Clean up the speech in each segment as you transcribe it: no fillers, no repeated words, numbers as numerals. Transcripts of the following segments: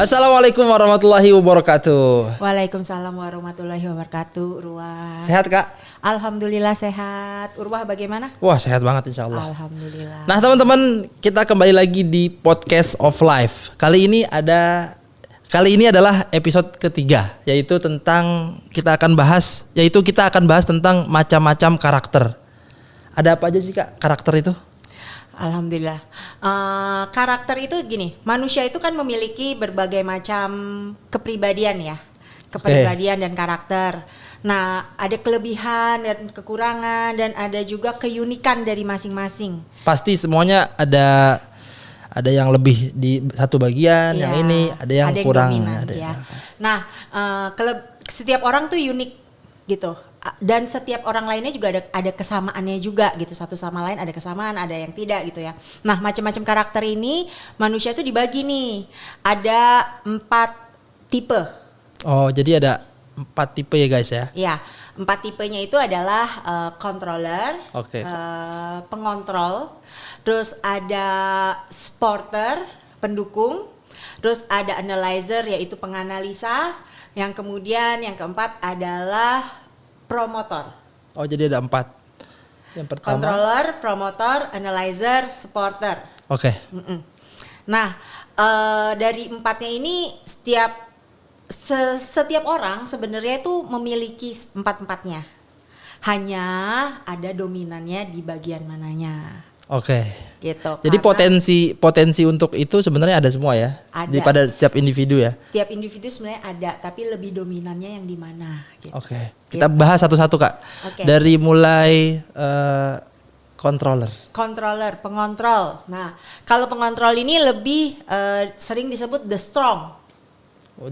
Assalamualaikum warahmatullahi wabarakatuh. Waalaikumsalam warahmatullahi wabarakatuh. Urwah. Sehat Kak? Alhamdulillah sehat. Urwah bagaimana? Wah sehat banget insya Allah. Alhamdulillah. Nah teman-teman, kita kembali lagi di Podcast of Life. Kali ini adalah episode ketiga, yaitu kita akan bahas tentang macam-macam karakter. Ada apa aja sih Kak karakter itu? Alhamdulillah. Karakter itu gini, manusia itu kan memiliki berbagai macam kepribadian ya, kepribadian dan karakter. Nah, ada kelebihan dan kekurangan dan ada juga keunikan dari masing-masing. Pasti semuanya ada yang lebih di satu bagian, yang ini ada yang kurang. Dominan, ya. Nah, setiap orang tuh unik gitu. Dan setiap orang lainnya juga ada kesamaannya juga gitu, satu sama lain ada kesamaan, ada yang tidak gitu ya. Nah macam-macam karakter ini manusia tuh dibagi nih, ada 4 tipe. Oh jadi ada 4 tipe ya guys ya? Ya, 4 tipenya itu adalah controller, pengontrol, terus ada supporter, pendukung, terus ada analyzer yaitu penganalisa, yang kemudian yang keempat adalah promotor. Oh jadi ada 4. Yang pertama controller, promotor, analyzer, supporter. Oke. Nah dari 4-nya ini setiap orang sebenarnya itu memiliki 4-4-nya. Hanya ada dominannya di bagian mananya. Oke. Gitu. Jadi potensi untuk itu sebenarnya ada semua ya. Ada. Pada setiap individu ya. Setiap individu sebenarnya ada, tapi lebih dominannya yang di mana. Gitu. Oke. Kita bahas satu-satu Kak. Oke. Dari mulai controller. Controller, pengontrol. Nah, kalau pengontrol ini lebih sering disebut the strong.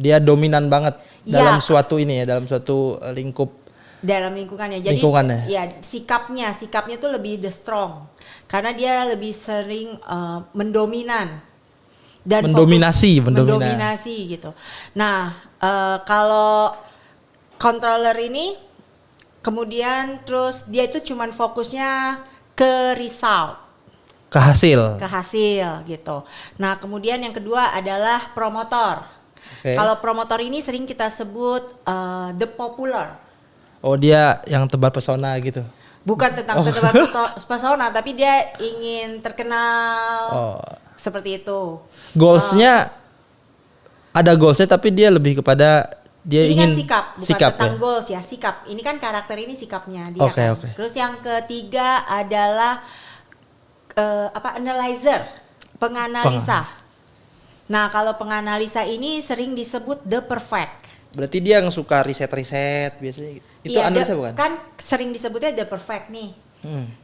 Dia dominan banget dalam suatu dalam suatu lingkup. Dalam lingkungannya. Jadi lingkungannya. Ya, sikapnya tuh lebih the strong. Karena dia lebih sering mendominan dan mendominasi gitu. Nah, kalau controller ini kemudian terus dia itu cuman fokusnya ke result, ke hasil gitu. Nah, kemudian yang kedua adalah promotor. Kalau promotor ini sering kita sebut the popular. Oh, dia yang tebal pesona gitu. Bukan tentang tebal pesona, tapi dia ingin terkenal. Seperti itu. Goalsnya ada goalsnya, tapi dia lebih kepada dia ini ingin kan sikap, bukan sikap tentang ya? goals ya, sikap. Ini kan karakter ini sikapnya dia kan. Terus yang ketiga adalah analyzer, penganalisa. Nah, kalau penganalisa ini sering disebut the perfect. Berarti dia yang suka riset-riset biasanya. Itu analisa bukan? Kan sering disebutnya the perfect nih.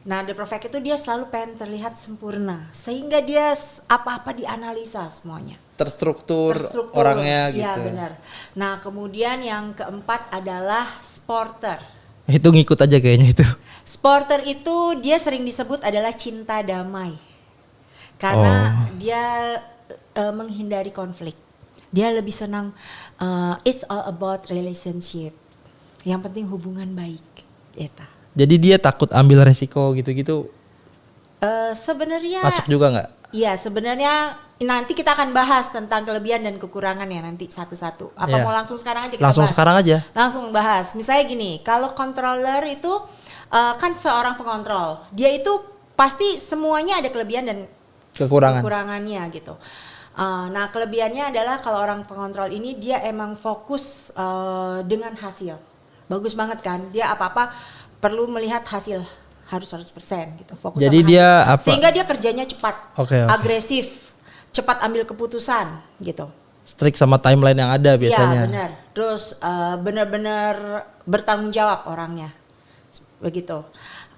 Nah, the perfect itu dia selalu pengen terlihat sempurna, sehingga dia apa-apa dianalisa semuanya. Terstruktur orangnya gitu. Iya benar. Nah, kemudian yang keempat adalah supporter. Itu ngikut aja kayaknya itu. Supporter itu dia sering disebut adalah cinta damai. Karena dia menghindari konflik. Dia lebih senang it's all about relationship. Yang penting hubungan baik. Eta. Jadi dia takut ambil resiko gitu-gitu. Sebenarnya masuk juga nggak? Iya, sebenarnya nanti kita akan bahas tentang kelebihan dan kekurangan ya nanti satu-satu. Apa mau langsung sekarang aja kita bahas? Sekarang aja. Langsung bahas. Misalnya gini, kalau controller itu kan seorang pengontrol. Dia itu pasti semuanya ada kelebihan dan kekurangannya gitu. Nah, kelebihannya adalah kalau orang pengontrol ini dia emang fokus dengan hasil. Bagus banget kan? Dia apa-apa perlu melihat hasil, harus 100% gitu. Fokus. Jadi dia apa? Sehingga dia kerjanya cepat, agresif, cepat ambil keputusan gitu. Strict sama timeline yang ada biasanya. Iya benar. Terus benar-benar bertanggung jawab orangnya, begitu.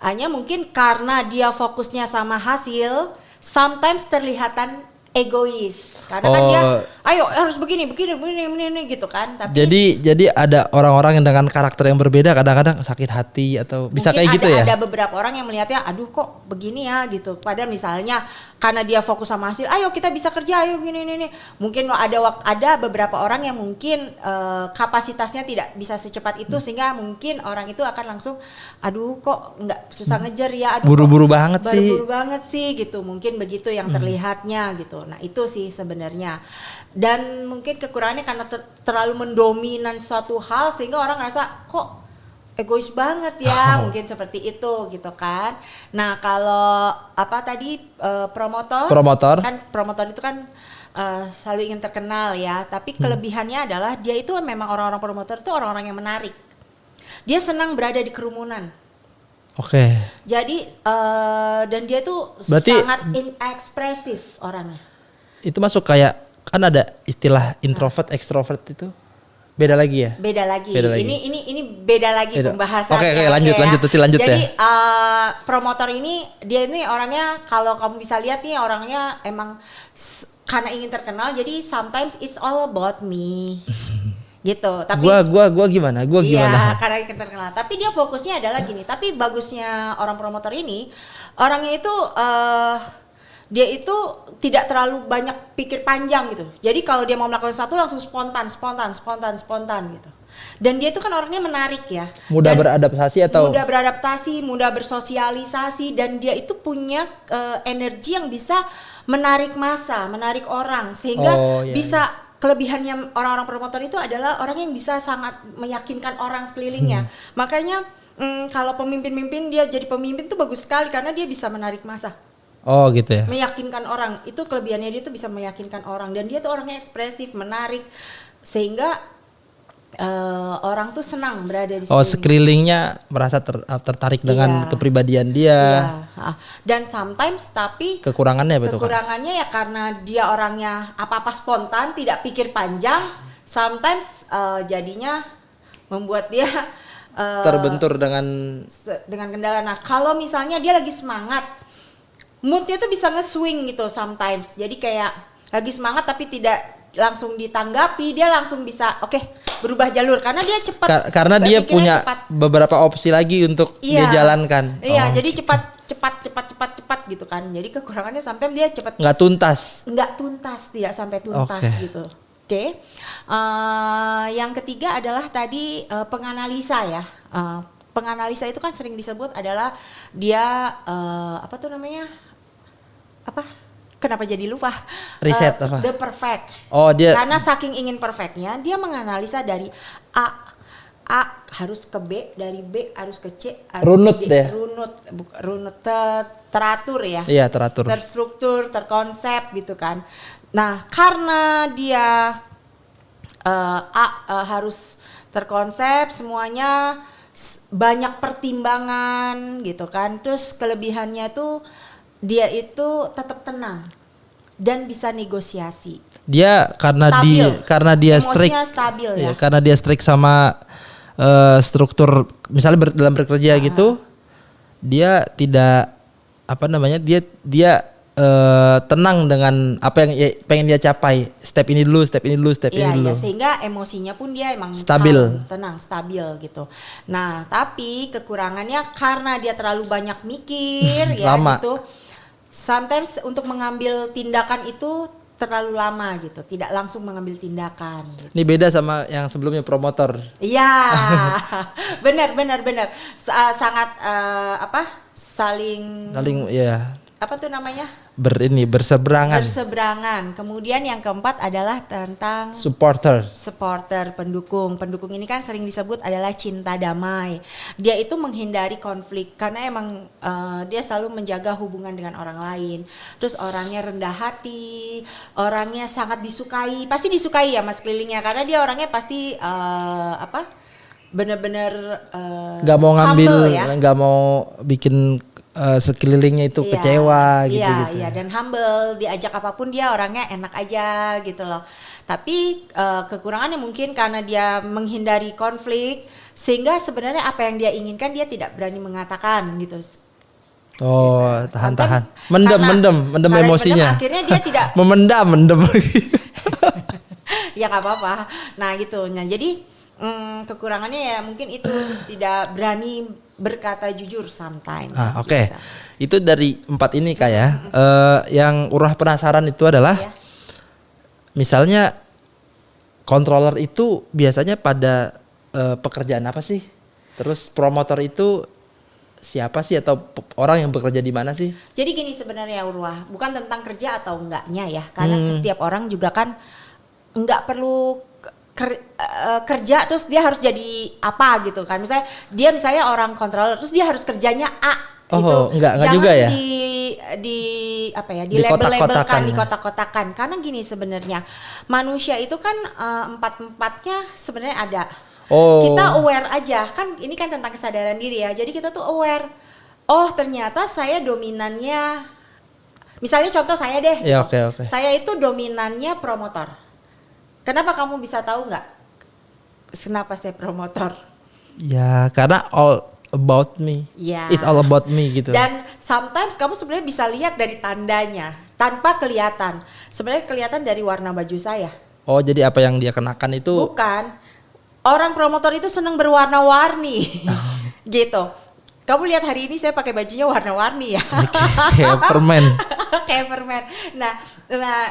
Hanya mungkin karena dia fokusnya sama hasil, sometimes terlihatan egois. Karena kan dia ayo harus begini gitu kan. Tapi jadi ada orang-orang yang dengan karakter yang berbeda kadang-kadang sakit hati atau bisa kayak gitu ya. Ada beberapa orang yang melihatnya aduh kok begini ya gitu. Padahal misalnya karena dia fokus sama hasil, ayo kita bisa kerja, ayo gini. Mungkin ada beberapa orang yang mungkin kapasitasnya tidak bisa secepat itu sehingga mungkin orang itu akan langsung aduh kok nggak susah ngejar ya, aduh buru-buru banget sih gitu. Mungkin begitu yang terlihatnya gitu. gitu. Nah itu sih sebenarnya. Dan mungkin kekurangannya karena terlalu mendominan suatu hal sehingga orang ngerasa kok egois banget ya, mungkin seperti itu gitu kan. Nah kalau apa tadi promotor kan promotor itu kan selalu ingin terkenal ya, tapi kelebihannya adalah dia itu memang orang-orang promotor itu orang-orang yang menarik. Dia senang berada di kerumunan. Oke. Jadi dan dia tuh berarti, sangat ekspresif orangnya. Itu masuk kayak kan ada istilah introvert, extrovert itu beda lagi ya? Beda lagi. Ini beda lagi pembahasan. Oke, lanjut. Jadi ya. Promotor ini dia ini orangnya kalau kamu bisa lihat nih orangnya emang karena ingin terkenal jadi sometimes it's all about me. Gitu. Tapi gua gimana? Iya, karena ingin terkenal. Tapi dia fokusnya adalah gini. Tapi bagusnya orang promotor ini orangnya itu dia itu tidak terlalu banyak pikir panjang gitu. Jadi kalau dia mau melakukan sesuatu langsung spontan gitu. Dan dia itu kan orangnya menarik ya. Mudah beradaptasi atau? Mudah beradaptasi, mudah bersosialisasi dan dia itu punya energi yang bisa menarik massa, menarik orang sehingga bisa kelebihannya orang-orang promotor itu adalah orang yang bisa sangat meyakinkan orang sekelilingnya. Makanya kalau pemimpin-pemimpin dia jadi pemimpin tuh bagus sekali karena dia bisa menarik massa. Oh gitu ya. Meyakinkan orang, itu kelebihannya dia tuh bisa meyakinkan orang dan dia tuh orangnya ekspresif, menarik sehingga orang tuh senang berada di sini. Oh sekelilingnya merasa tertarik dengan kepribadian dia. Iya. Dan sometimes tapi kekurangannya betul. Kekurangannya ya karena dia orangnya apa-apa spontan, tidak pikir panjang. Sometimes jadinya membuat dia terbentur dengan kendala. Nah kalau misalnya dia lagi semangat, moodnya tuh bisa nge-swing gitu sometimes. Jadi kayak lagi semangat tapi tidak langsung ditanggapi, dia langsung bisa berubah jalur karena dia cepat. Karena dia punya beberapa opsi lagi untuk dia jalankan. Iya, jadi cepat gitu kan. Jadi kekurangannya sometimes dia cepat. Nggak tuntas, tidak sampai tuntas gitu. Oke. Yang ketiga adalah tadi penganalisa ya. Penganalisa itu kan sering disebut adalah dia kenapa jadi lupa? Riset apa? The perfect. Oh dia. Karena saking ingin perfectnya, dia menganalisa dari A harus ke B, dari B harus ke C, harus runut ke D. deh. Runut teratur ya. Iya teratur. Terstruktur, terkonsep gitu kan. Nah karena dia harus terkonsep semuanya banyak pertimbangan gitu kan. Terus kelebihannya tuh dia itu tetap tenang dan bisa negosiasi. Dia karena dia strict, stabil ya. Karena dia strict sama struktur, misalnya dalam bekerja gitu, dia tidak dia tenang dengan apa yang pengen dia capai. Step ini dulu. Iya, sehingga emosinya pun dia emang stabil, tenang, stabil gitu. Nah, tapi kekurangannya karena dia terlalu banyak mikir ya gitu. Sometimes untuk mengambil tindakan itu terlalu lama gitu, tidak langsung mengambil tindakan. Gitu. Ini beda sama yang sebelumnya promotor. Iya, benar. Sangat saling ya. Apa tuh namanya? Berseberangan. Kemudian yang keempat adalah tentang supporter, pendukung. Pendukung ini kan sering disebut adalah cinta damai. Dia itu menghindari konflik karena emang dia selalu menjaga hubungan dengan orang lain. Terus orangnya rendah hati, orangnya sangat disukai. Pasti disukai ya mas kelilingnya karena dia orangnya pasti benar-benar nggak mau ngambil, nggak ya? mau bikin sekelilingnya itu kecewa gitu. Iya, dan humble, diajak apapun dia orangnya enak aja gitu loh. Tapi kekurangannya mungkin karena dia menghindari konflik sehingga sebenarnya apa yang dia inginkan dia tidak berani mengatakan gitu. Oh, gitu. Tahan. Mendem emosinya. Akhirnya dia tidak mendem lagi. Ya nggak apa-apa. Nah gitu. Nah jadi kekurangannya ya mungkin itu tidak berani berkata jujur sometimes. Oke. Gitu. Itu dari 4 ini Kak ya. Yang Urah penasaran itu adalah misalnya controller itu biasanya pada pekerjaan apa sih? Terus promotor itu siapa sih atau orang yang bekerja di mana sih? Jadi gini sebenarnya Urwah, bukan tentang kerja atau enggaknya ya, karena setiap orang juga kan enggak perlu kerja terus dia harus jadi apa gitu kan. Misalnya orang controller terus dia harus kerjanya A gitu. Enggak Jangan juga ya? di Kotak-kotakan. di kotak-kotakan. Karena gini sebenarnya manusia itu kan empat-empatnya sebenarnya ada. Kita aware aja kan, ini kan tentang kesadaran diri ya. Jadi kita tuh aware. Oh ternyata saya dominannya, misalnya contoh saya deh. Ya, gitu. oke. Saya itu dominannya promotor. Kenapa kamu bisa tahu nggak? Kenapa saya promotor? Ya karena all about me. Ya. It's all about me gitu. Dan sometimes kamu sebenarnya bisa lihat dari tandanya tanpa kelihatan. Sebenarnya kelihatan dari warna baju saya. Oh jadi apa yang dia kenakan itu? Bukan. Orang promotor itu seneng berwarna-warni. Gitu. Kamu lihat hari ini saya pakai bajunya warna-warni ya. Kayak permen. Kayak permen. Nah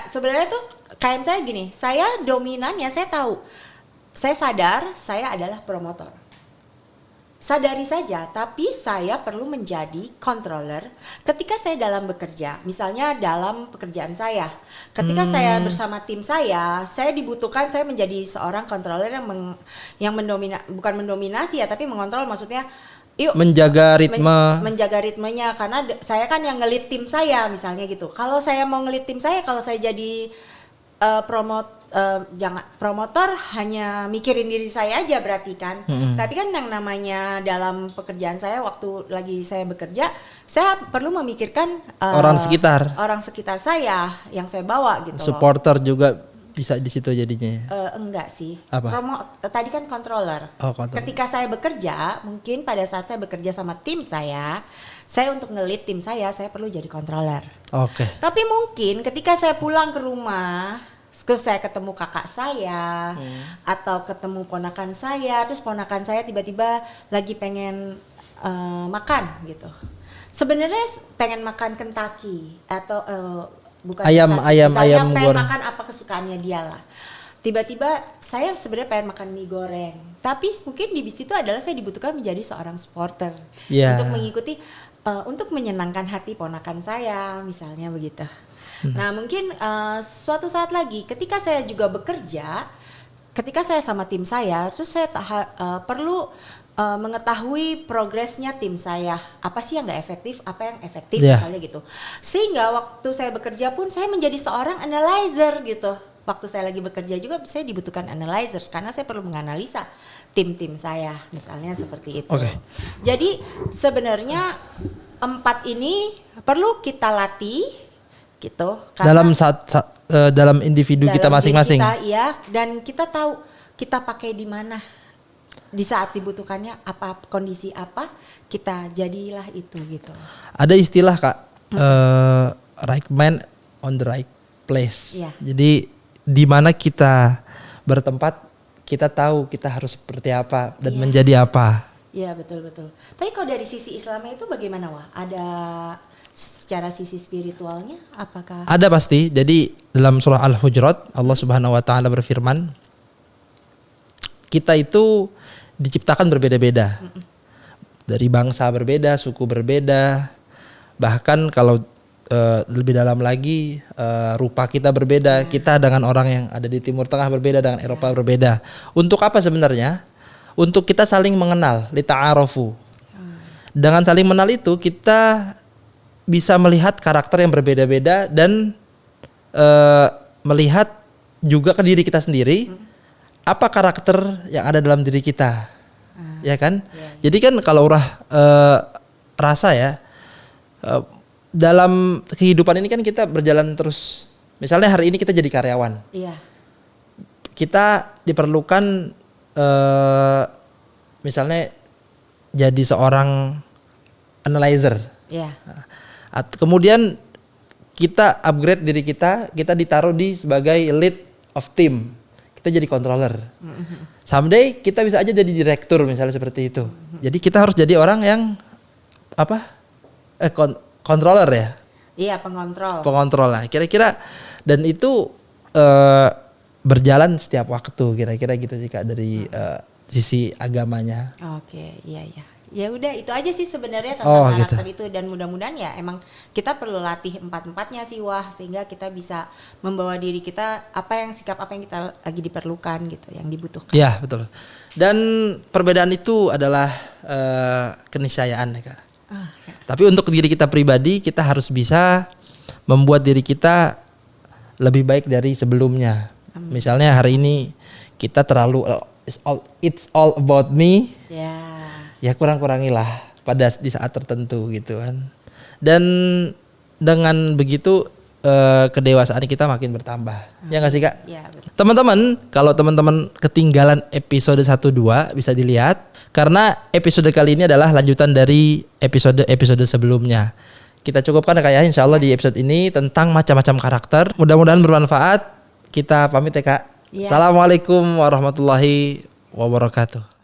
sebenarnya tuh kayak saya gini, saya dominannya saya tahu. Saya sadar saya adalah promotor. Sadari saja, tapi saya perlu menjadi controller ketika saya dalam bekerja. Misalnya dalam pekerjaan saya. Ketika saya bersama tim saya dibutuhkan saya menjadi seorang controller yang bukan mendominasi ya, tapi mengontrol, maksudnya yuk menjaga ritme. Menjaga ritmenya, karena saya kan yang ngelit tim saya misalnya gitu. Kalau saya mau ngelit tim saya, kalau saya jadi jangan promotor hanya mikirin diri saya aja berarti kan. Tapi kan yang namanya dalam pekerjaan saya, waktu lagi saya bekerja, saya perlu memikirkan orang sekitar saya yang saya bawa gitu. Supporter juga bisa di situ jadinya. Enggak sih. Apa? Tadi kan controller. Ketika saya bekerja, mungkin pada saat saya bekerja sama tim saya untuk ngelit tim saya perlu jadi controller. Oke. Tapi mungkin ketika saya pulang ke rumah, terus saya ketemu kakak saya atau ketemu ponakan saya, terus ponakan saya tiba-tiba lagi pengen makan gitu. Sebenarnya pengen makan Kentucky atau bukan ayam pengen goreng. makan apa kesukaannya dia lah. Tiba-tiba saya sebenarnya pengen makan mie goreng, tapi mungkin di situ adalah saya dibutuhkan menjadi seorang supporter untuk mengikuti, untuk menyenangkan hati ponakan saya misalnya begitu. Nah mungkin suatu saat lagi ketika saya juga bekerja, ketika saya sama tim saya, terus saya perlu mengetahui progresnya tim saya, apa sih yang nggak efektif, apa yang efektif misalnya gitu. Sehingga waktu saya bekerja pun saya menjadi seorang analyzer gitu. Waktu saya lagi bekerja juga saya dibutuhkan analyzers karena saya perlu menganalisa tim-tim saya, misalnya seperti itu. Jadi sebenarnya 4 ini perlu kita latih gitu. Dalam individu kita masing-masing. Iya, dan kita tahu kita pakai di mana. Di saat dibutuhkannya apa, kondisi apa, kita jadilah itu gitu. Ada istilah Kak, right man on the right place. Yeah. Jadi di mana kita bertempat, kita tahu kita harus seperti apa dan menjadi apa. Iya betul. Tapi kalau dari sisi Islamnya itu bagaimana Wah? Ada secara sisi spiritualnya apakah? Ada pasti. Jadi dalam surah Al-Hujurat Allah Subhanahu wa taala berfirman, kita itu diciptakan berbeda-beda. Dari bangsa berbeda, suku berbeda. Bahkan kalau lebih dalam lagi rupa kita berbeda. Kita dengan orang yang ada di Timur Tengah berbeda, dengan Eropa berbeda. Untuk apa sebenarnya? Untuk kita saling mengenal, lita'arafu. Dengan saling mengenal itu kita bisa melihat karakter yang berbeda-beda dan melihat juga ke diri kita sendiri. Apa karakter yang ada dalam diri kita, ya kan? Jadi kan kalau rasa ya, dalam kehidupan ini kan kita berjalan terus. Misalnya hari ini kita jadi karyawan, kita diperlukan misalnya jadi seorang analyzer. Kemudian kita upgrade diri kita ditaruh sebagai lead of team. Kita jadi controller. Someday kita bisa aja jadi direktur misalnya seperti itu. Jadi kita harus jadi orang yang controller ya. Iya, pengontrol. Pengontrol lah. Kira-kira dan itu berjalan setiap waktu kira-kira gitu sih Kak dari sisi agamanya. Oke, iya. Ya udah itu aja sih sebenarnya tentang karakter gitu. itu, dan mudah-mudahan ya emang kita perlu latih empat-empatnya sih sehingga kita bisa membawa diri kita sikap apa yang kita lagi diperlukan gitu, yang dibutuhkan. Ya betul. Dan perbedaan itu adalah keniscayaan ya Kak. Ya. Tapi untuk diri kita pribadi kita harus bisa membuat diri kita lebih baik dari sebelumnya. Misalnya hari ini kita terlalu it's all about me. Ya kurang-kurangilah di saat tertentu gitu kan. Dan dengan begitu kedewasaan kita makin bertambah. Ya nggak sih Kak? Ya, betul. Teman-teman, kalau teman-teman ketinggalan episode 1-2 bisa dilihat. Karena episode kali ini adalah lanjutan dari episode sebelumnya. Kita cukupkan ya Kak ya, insya Allah di episode ini tentang macam-macam karakter. Mudah-mudahan bermanfaat. Kita pamit ya Kak. Ya. Assalamualaikum warahmatullahi wabarakatuh.